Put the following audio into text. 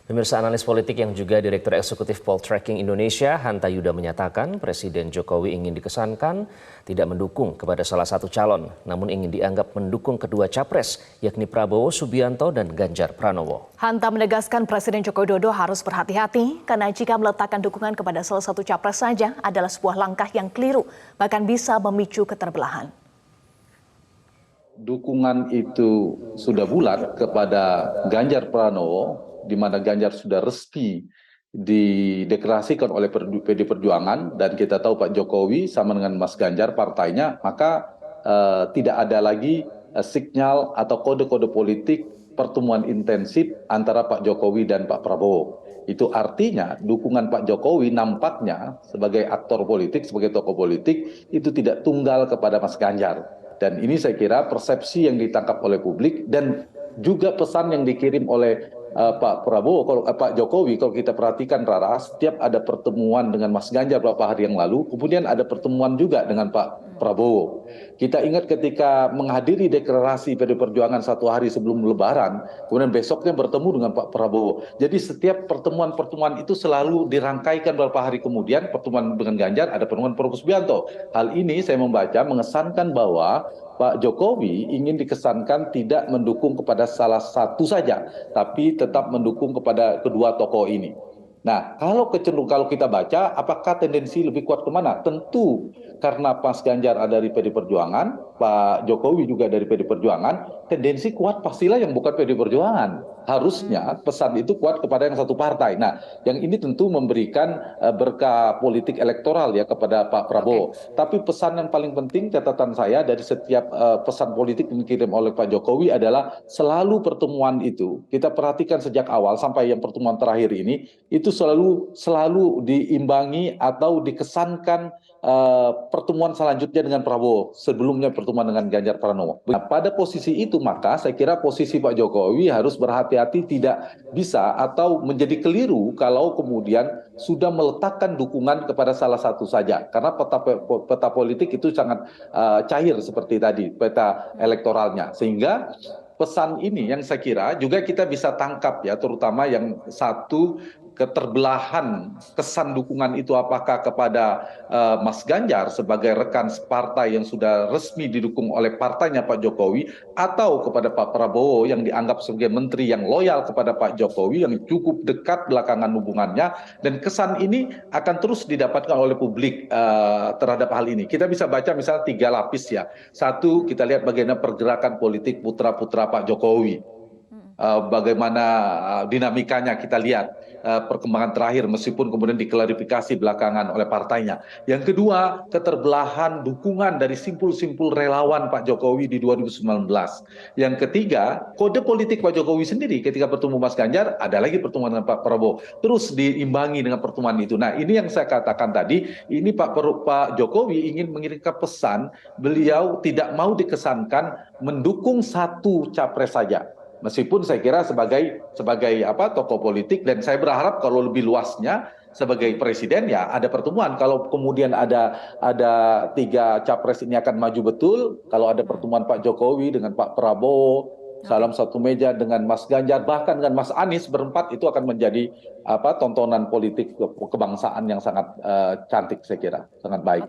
Pemirsa, analis politik yang juga Direktur Eksekutif Poltreking Indonesia, Hanta Yuda menyatakan Presiden Jokowi ingin dikesankan tidak mendukung kepada salah satu calon, namun ingin dianggap mendukung kedua capres, yakni Prabowo Subianto dan Ganjar Pranowo. Hanta menegaskan Presiden Joko Widodo harus berhati-hati karena jika meletakkan dukungan kepada salah satu capres saja adalah sebuah langkah yang keliru, bahkan bisa memicu keterbelahan. Dukungan itu sudah bulat kepada Ganjar Pranowo, di mana Ganjar sudah resmi dideklarasikan oleh PD Perjuangan, dan kita tahu Pak Jokowi sama dengan Mas Ganjar partainya, maka tidak ada lagi sinyal atau kode-kode politik pertemuan intensif antara Pak Jokowi dan Pak Prabowo. Itu artinya dukungan Pak Jokowi nampaknya sebagai aktor politik, sebagai tokoh politik, itu tidak tunggal kepada Mas Ganjar. Dan ini saya kira persepsi yang ditangkap oleh publik dan juga pesan yang dikirim oleh Pak Prabowo, Pak Jokowi. Kalau kita perhatikan, Rara, setiap ada pertemuan dengan Mas Ganjar beberapa hari yang lalu, kemudian ada pertemuan juga dengan Pak Prabowo. Kita ingat ketika menghadiri deklarasi PD Perjuangan satu hari sebelum Lebaran, kemudian besoknya bertemu dengan Pak Prabowo. Jadi setiap pertemuan-pertemuan itu selalu dirangkaikan beberapa hari kemudian, pertemuan dengan Ganjar, ada pertemuan Prabowo Subianto. Hal ini saya membaca mengesankan bahwa Pak Jokowi ingin dikesankan tidak mendukung kepada salah satu saja, tapi tetap mendukung kepada kedua tokoh ini. Nah, kalau kita baca, apakah tendensi lebih kuat kemana? Tentu karena Mas Ganjar ada dari PD Perjuangan, Pak Jokowi juga dari PD Perjuangan, tendensi kuat pastilah yang bukan PD Perjuangan. Harusnya pesan itu kuat kepada yang satu partai. Nah, yang ini tentu memberikan berkah politik elektoral ya kepada Pak Prabowo. Tapi pesan yang paling penting, catatan saya dari setiap pesan politik yang dikirim oleh Pak Jokowi adalah selalu pertemuan itu, kita perhatikan sejak awal sampai yang pertemuan terakhir ini, itu selalu diimbangi atau dikesankan pertemuan selanjutnya dengan Prabowo, sebelumnya pertemuan dengan Ganjar Pranowo. Nah, pada posisi itu maka saya kira posisi Pak Jokowi harus berhati-hati, tidak bisa atau menjadi keliru kalau kemudian sudah meletakkan dukungan kepada salah satu saja, karena peta politik itu sangat cair seperti tadi peta elektoralnya, sehingga pesan ini yang saya kira juga kita bisa tangkap ya, terutama yang satu, keterbelahan kesan dukungan itu apakah kepada Mas Ganjar sebagai rekan separtai yang sudah resmi didukung oleh partainya Pak Jokowi, atau kepada Pak Prabowo yang dianggap sebagai menteri yang loyal kepada Pak Jokowi, yang cukup dekat belakangan hubungannya, dan kesan ini akan terus didapatkan oleh publik terhadap hal ini. Kita bisa baca misalnya 3 lapis ya. Satu, kita lihat bagaimana pergerakan politik putra-putra Pak Jokowi. Bagaimana dinamikanya kita lihat perkembangan terakhir, meskipun kemudian diklarifikasi belakangan oleh partainya. Yang kedua, keterbelahan dukungan dari simpul-simpul relawan Pak Jokowi di 2019. Yang ketiga, kode politik Pak Jokowi sendiri ketika bertemu Mas Ganjar, ada lagi pertemuan dengan Pak Prabowo, terus diimbangi dengan pertemuan itu. Nah, ini yang saya katakan tadi, ini Pak Jokowi ingin mengirimkan pesan, beliau tidak mau dikesankan mendukung satu capres saja. Meskipun saya kira sebagai tokoh politik, dan saya berharap kalau lebih luasnya sebagai presiden ya ada pertemuan. Kalau kemudian ada 3 capres ini akan maju betul, kalau ada pertemuan Pak Jokowi dengan Pak Prabowo dalam satu meja dengan Mas Ganjar, bahkan dengan Mas Anies, berempat itu akan menjadi tontonan politik kebangsaan yang sangat cantik, saya kira sangat baik.